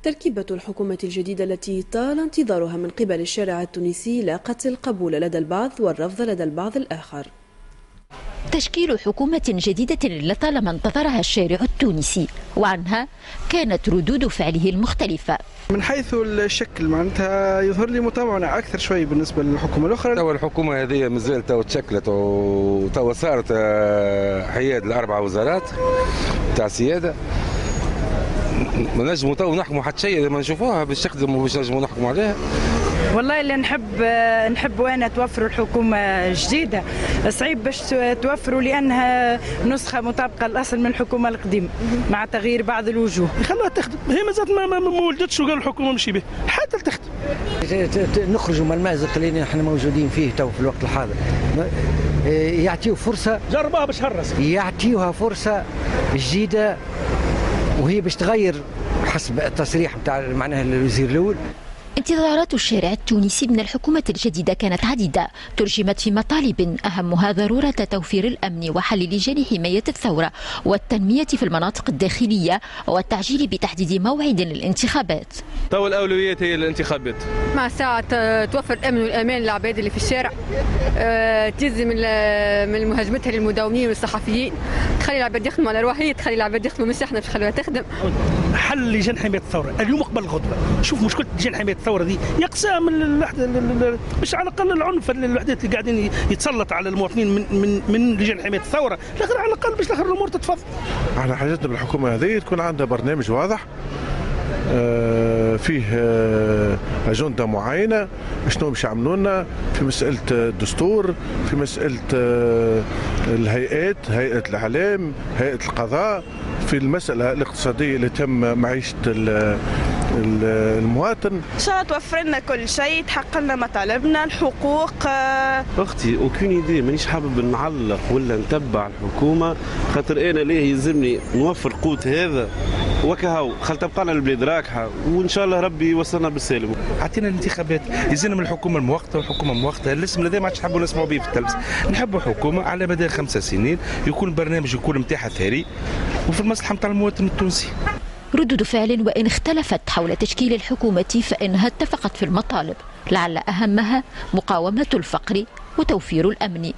تركيبة الحكومة الجديدة التي طال انتظارها من قبل الشارع التونسي لاقت القبول لدى البعض والرفض لدى البعض الآخر. تشكيل حكومة جديدة لطالما انتظرها الشارع التونسي، وعنها كانت ردود فعله المختلفة. من حيث الشكل معناتها يظهر لي متابعة أكثر شوي بالنسبة للحكومة الأخرى. توا الحكومة هذه مازالت توا تشكلت وتوا صارت حياد الأربع وزارات تاع سيادة. ما نجموا تو نحكموا حتى شيء لما نشوفوها باش تخدم وباش نجموا نحكموا عليها. والله اللي نحب وانا توفروا الحكومه جديده، صعيب باش توفروا لانها نسخه مطابقه للاصل من الحكومه القديمه مع تغيير بعض الوجوه. خلوها تخدم، هي مازالت ما ولدتش وقال الحكومه مشي به، حتى تخدم. نخرجوا من المأزق اللي احنا موجودين فيه تو في الوقت الحاضر، يعطيو فرصه، جربوها باش هرس، يعطيوها فرصه جديده وهي باش تغير حسب التصريح بتاع معناها الوزير الاول. انتظارات الشارع التونسي من الحكومة الجديدة كانت عديدة، ترجمت في مطالب أهمها ضرورة توفير الأمن وحل لجان حماية الثورة والتنمية في المناطق الداخلية والتعجيل بتحديد موعد للانتخابات. تو الأولويات هي الانتخابات. مع ساعة توفر الأمن والأمان للعباد اللي في الشارع، تلزم من مهاجمتها للمداومين والصحفيين، تخلي العباد يخدموا على رواحية، تخلي العباد يخدموا، مش احنا باش نخلوها تخدم. حل لجان حماية الثورة اليوم قبل الغدوة، شوف مشكلة لجان حماية الثورة دي يقسام مش على الأقل العنف الوحدات اللي قاعدين يتسلط على المواطنين من لجان حماية الثورة، لكن على الأقل باش الآخر الأمور تتفضل. احنا حاجتنا بالحكومة هذه تكون عندها برنامج واضح فيه أجندة معينة شنو باش يعملوا لنا في مسألة الدستور، في مسألة الهيئات، هيئة الإعلام، هيئة القضاء، في المسألة الاقتصادية اللي تم معيشة المواطن. ان شاء الله توفر لنا كل شيء، تحقق لنا مطالبنا، الحقوق. اختي اوكين ايدي، مانيش حابب نعلق ولا نتبع الحكومه، خاطر انا ليه يلزمني نوفر قوت هذا وكهو، خل تبقى لنا البلاد راكحه وان شاء الله ربي يوصلنا بالسالم. عطينا الانتخابات، يزينا من الحكومه المؤقته والحكومه المؤقته، الاسم هذا ما عادش نحبوا نسمعوا به في التلفزه، نحبوا حكومه على مدى 5 سنين يكون برنامج يكون نتاعها ثري وفي المصلحه نتاع المواطن التونسي. ردود فعل وإن اختلفت حول تشكيل الحكومة فإنها اتفقت في المطالب، لعل أهمها مقاومة الفقر وتوفير الأمن.